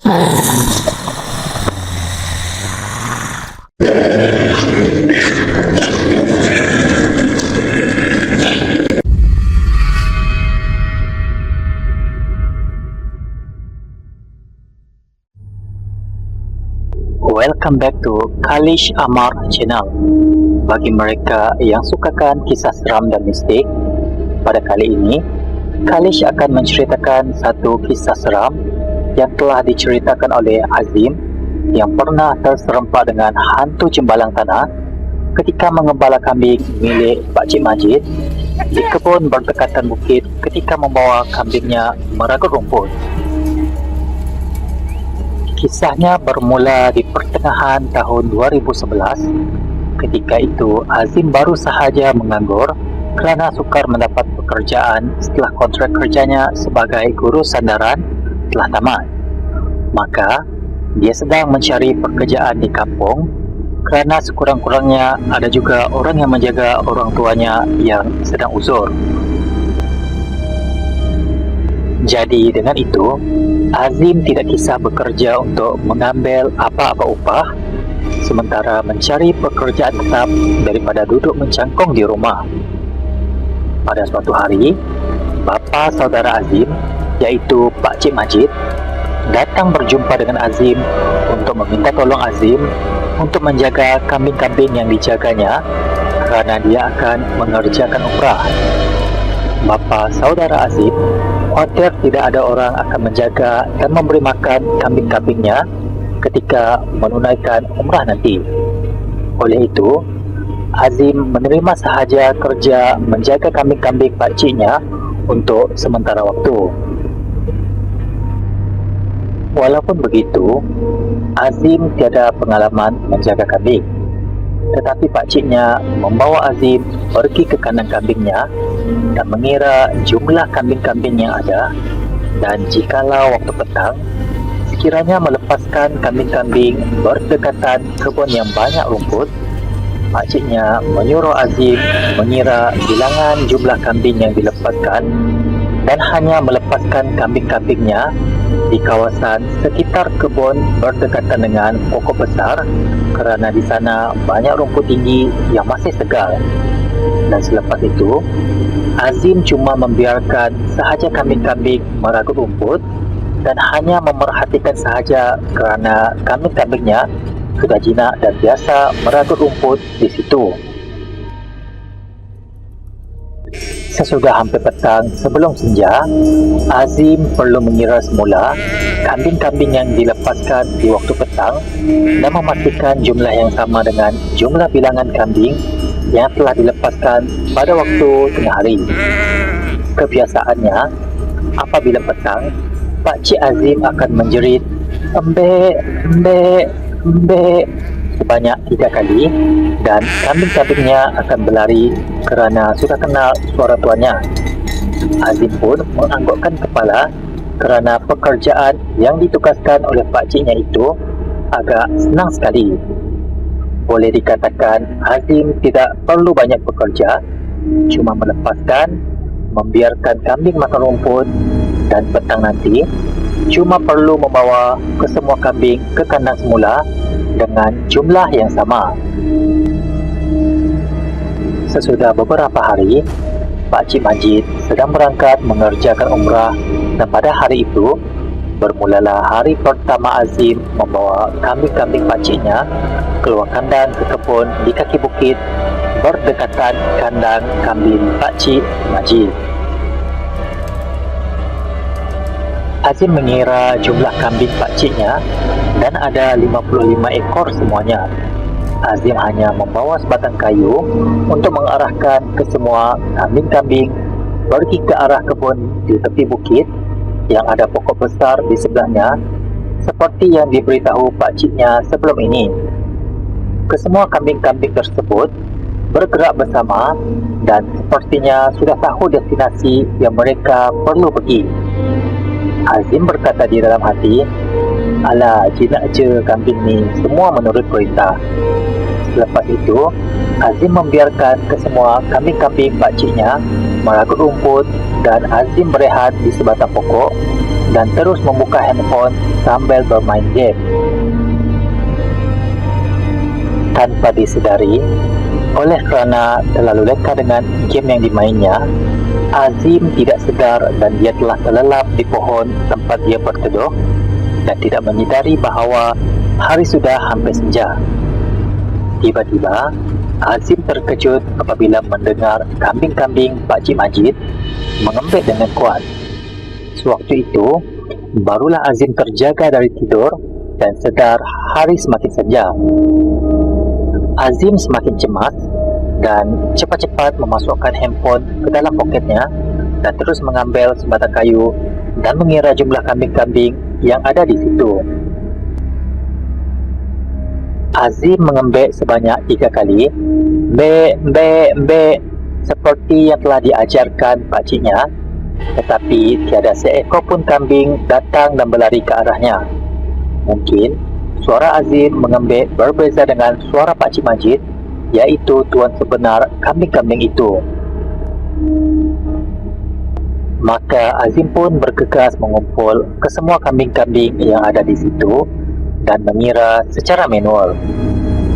Welcome back to Khalish Amar Channel. Bagi mereka yang sukakan kisah seram dan mistik, pada kali ini Khalish akan menceritakan satu kisah seram yang telah diceritakan oleh Azim yang pernah terserempak dengan hantu cembalang tanah ketika mengembala kambing milik Pak Cik Majid di kebun berdekatan bukit ketika membawa kambingnya meragut rumput. Kisahnya bermula di pertengahan tahun 2011. Ketika itu Azim baru sahaja menganggur kerana sukar mendapat pekerjaan setelah kontrak kerjanya sebagai guru sandaran telah tamat. Maka dia sedang mencari pekerjaan di kampung kerana sekurang-kurangnya ada juga orang yang menjaga orang tuanya yang sedang uzur. Jadi dengan itu, Azim tidak kisah bekerja untuk mengambil apa-apa upah sementara mencari pekerjaan tetap daripada duduk mencangkung di rumah. Pada suatu hari, bapa saudara Azim, iaitu Pak Cik Majid, datang berjumpa dengan Azim untuk meminta tolong Azim untuk menjaga kambing-kambing yang dijaganya kerana dia akan mengerjakan umrah. Bapa saudara Azim khawatir tidak ada orang akan menjaga dan memberi makan kambing-kambingnya ketika menunaikan umrah nanti. Oleh itu, Azim menerima sahaja kerja menjaga kambing-kambing pakciknya untuk sementara waktu. Walaupun begitu, Azim tiada pengalaman menjaga kambing. Tetapi pakciknya membawa Azim pergi ke kandang kambingnya dan mengira jumlah kambing-kambing yang ada, dan jikalau waktu petang sekiranya melepaskan kambing-kambing berdekatan kebun yang banyak rumput, pakciknya menyuruh Azim mengira bilangan jumlah kambing yang dilepaskan dan hanya melepaskan kambing-kambingnya di kawasan sekitar kebun berdekatan dengan pokok besar kerana di sana banyak rumput tinggi yang masih segar. Dan selepas itu, Azim cuma membiarkan sahaja kambing-kambing meragut rumput dan hanya memerhatikan sahaja kerana kambing-kambingnya sudah jinak dan biasa meragut rumput di situ. Sesudah hampir petang sebelum senja, Azim perlu mengira semula kambing-kambing yang dilepaskan di waktu petang dan memastikan jumlah yang sama dengan jumlah bilangan kambing yang telah dilepaskan pada waktu tengah hari. Kebiasaannya, apabila petang, Pak Cik Azim akan menjerit "Embek, embek, embek" sebanyak 3 kali dan kambing-kambingnya akan berlari kerana sudah kenal suara tuannya. Azim pun menganggukkan kepala kerana pekerjaan yang ditugaskan oleh pakciknya itu agak senang sekali. Boleh dikatakan Azim tidak perlu banyak bekerja, cuma melepaskan, membiarkan kambing makan rumput, dan petang nanti cuma perlu membawa kesemua kambing ke kandang semula dengan jumlah yang sama. Sesudah beberapa hari, Pak Cik Majid sedang berangkat mengerjakan umrah dan pada hari itu, bermulalah hari pertama Azim membawa kambing-kambing pakciknya keluar kandang ke kebun di kaki bukit berdekatan kandang kambing Pak Cik Majid. Azim mengira jumlah kambing pakciknya dan ada 55 ekor semuanya. Azim hanya membawa sebatang kayu untuk mengarahkan ke semua kambing-kambing pergi ke arah kebun di tepi bukit yang ada pokok besar di sebelahnya seperti yang diberitahu pakciknya sebelum ini. Kesemua kambing-kambing tersebut bergerak bersama dan sepertinya sudah tahu destinasi yang mereka perlu pergi. Azim berkata di dalam hati, "Alah, jinak je kambing ni, semua menurut perintah." Selepas itu, Azim membiarkan kesemua kambing-kambing pakciknya meragut rumput dan Azim berehat di sebatang pokok dan terus membuka handphone sambil bermain game. Tanpa disedari, oleh kerana terlalu leka dengan game yang dimainnya, Azim tidak sedar dan dia telah terlelap di pohon tempat dia berteduh dan tidak menyedari bahawa hari sudah hampir senja. Tiba-tiba, Azim terkejut apabila mendengar kambing-kambing Pak Cik Majid mengembik dengan kuat. Sewaktu itu, barulah Azim terjaga dari tidur dan sedar hari semakin senja. Azim semakin cemas dan cepat-cepat memasukkan handphone ke dalam poketnya dan terus mengambil sebatang kayu dan mengira jumlah kambing-kambing yang ada di situ. Azim mengembik sebanyak 3 kali, "Mbek, mbek, mbek," seperti yang telah diajarkan pakciknya, tetapi tiada seekor pun kambing datang dan berlari ke arahnya. Mungkin suara Azim mengembik berbeza dengan suara Pak Cik Majid, iaitu tuan sebenar kambing-kambing itu. Maka Azim pun bergegas mengumpul ke semua kambing-kambing yang ada di situ dan mengira secara manual.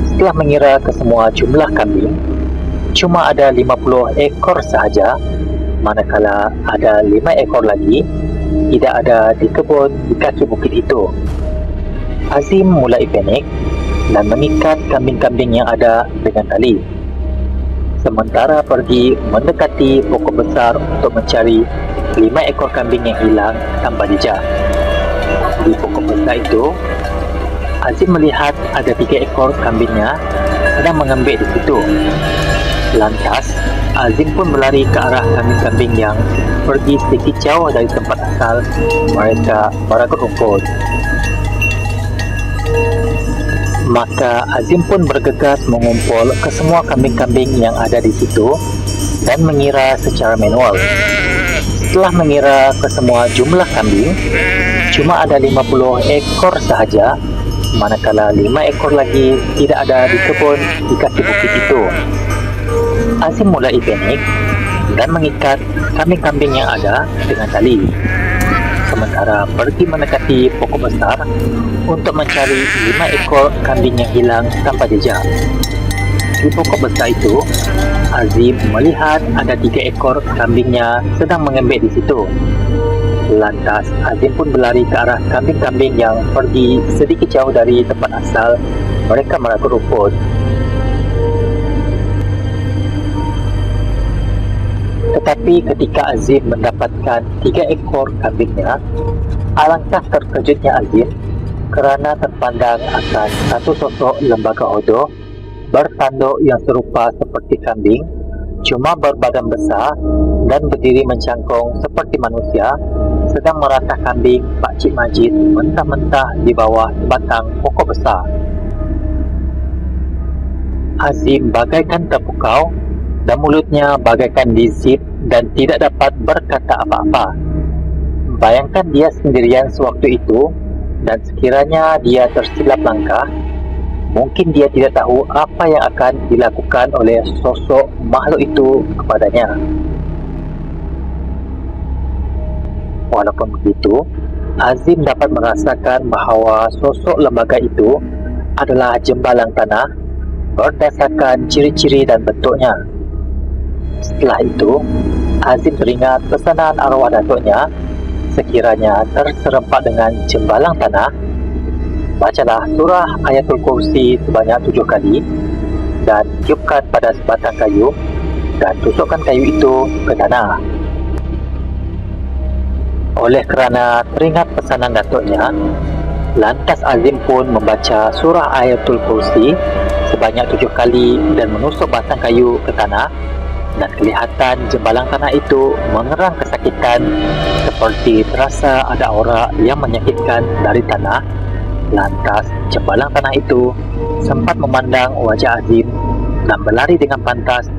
Setelah mengira ke semua jumlah kambing, cuma ada 50 ekor sahaja, manakala ada 5 ekor lagi tidak ada di kebun di kaki bukit itu. Azim mulai panik dan mengikat kambing-kambing yang ada dengan tali. Sementara pergi mendekati pokok besar untuk mencari 5 ekor kambing yang hilang tanpa jejak. Di pokok besar itu, Azim melihat ada 3 ekor kambingnya sedang mengembik di situ. Lantas, Azim pun berlari ke arah kambing-kambing yang pergi sedikit jauh dari tempat asal mereka meragut rumput. Maka Azim pun bergegas mengumpul ke semua kambing-kambing yang ada di situ dan mengira secara manual. Setelah mengira ke semua jumlah kambing, cuma ada 50 ekor sahaja, manakala 5 ekor lagi tidak ada di kebun di kaki bukit itu. Azim mulai panik dan mengikat kambing-kambing yang ada dengan tali. Sementara pergi mendekati pokok besar untuk mencari 5 ekor kambing yang hilang tanpa jejak. Di pokok besar itu, Azim melihat ada 3 ekor kambingnya sedang mengembik di situ. Lantas, Azim pun berlari ke arah kambing-kambing yang pergi sedikit jauh dari tempat asal mereka meragut rumput. Tetapi ketika Azim mendapatkan 3 ekor kambingnya, alangkah terkejutnya Azim kerana terpandang akan satu sosok lembaga hodoh bertanduk yang serupa seperti kambing, cuma berbadan besar dan berdiri mencangkung seperti manusia, sedang meratah kambing Pak Cik Majid mentah-mentah di bawah sebatang pokok besar. Azim bagaikan terpukau dan mulutnya bagaikan dizip dan tidak dapat berkata apa-apa. Bayangkan dia sendirian sewaktu itu, dan sekiranya dia tersilap langkah, mungkin dia tidak tahu apa yang akan dilakukan oleh sosok makhluk itu kepadanya. Walaupun begitu, Azim dapat merasakan bahawa sosok lembaga itu adalah jembalang tanah berdasarkan ciri-ciri dan bentuknya. Setelah itu, Azim teringat pesanan arwah datuknya, sekiranya terserempak dengan jembalang tanah, bacalah surah Ayatul Kursi sebanyak 7 kali dan tiupkan pada sebatang kayu dan tusukkan kayu itu ke tanah. Oleh kerana teringat pesanan datuknya, lantas Azim pun membaca surah Ayatul Kursi sebanyak 7 kali dan menusuk batang kayu ke tanah, dan kelihatan jembalang tanah itu mengerang kesakitan seperti terasa ada aura yang menyakitkan dari tanah. Lantas jembalang tanah itu sempat memandang wajah Azim dan berlari dengan pantas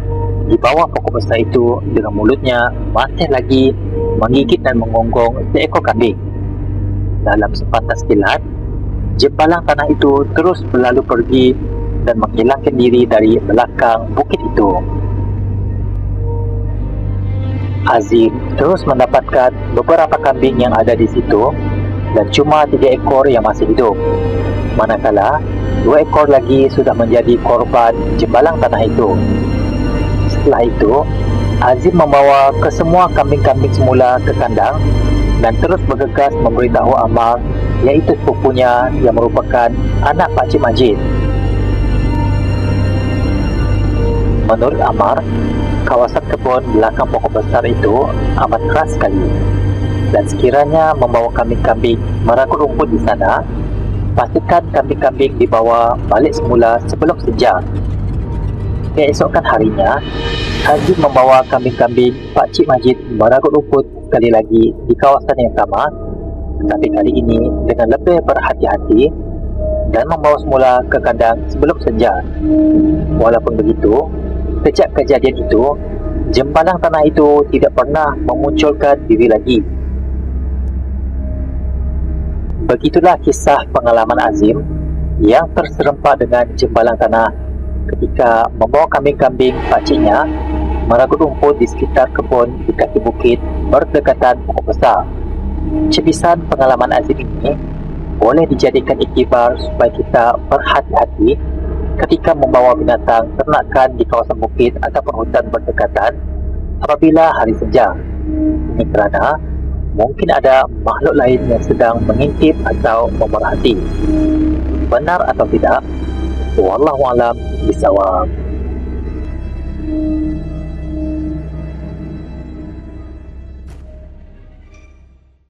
di bawah pokok besar itu dengan mulutnya masih lagi menggigit dan menggonggong seekor kambing. Dalam sepatah kilat, jembalang tanah itu terus berlalu pergi dan menghilangkan diri dari belakang bukit itu. Azim terus mendapatkan beberapa kambing yang ada di situ dan cuma 3 ekor yang masih hidup. Manakala 2 ekor lagi sudah menjadi korban jembalang tanah itu. Setelah itu, Azim membawa kesemua kambing-kambing semula ke kandang dan terus bergegas memberitahu Amar, iaitu sepupunya yang merupakan anak Pakcik Majid. Menurut Amar, kawasan kebun belakang pokok besar itu amat keras sekali. Dan sekiranya membawa kambing-kambing meragut rumput di sana, pastikan kambing-kambing dibawa balik semula sebelum senja. Keesokan harinya, Azim membawa kambing-kambing Pakcik Majid meragut rumput sekali lagi di kawasan yang sama, tetapi kali ini dengan lebih berhati-hati dan membawa semula ke kandang sebelum senja. Walaupun begitu, sejak kejadian itu, jembalang tanah itu tidak pernah memunculkan diri lagi. Begitulah kisah pengalaman Azim yang terserempak dengan jembalang tanah ketika membawa kambing-kambing pakciknya meragut rumput di sekitar kebun di kaki bukit berdekatan pokok besar. Cebisan pengalaman Azim ini boleh dijadikan iktibar supaya kita berhati-hati ketika membawa binatang ternakan di kawasan bukit ataupun hutan berdekatan apabila hari senja. Ini kerana mungkin ada makhluk lain yang sedang mengintip atau memerhati. Benar atau tidak? Wallahu a'lam bishawab.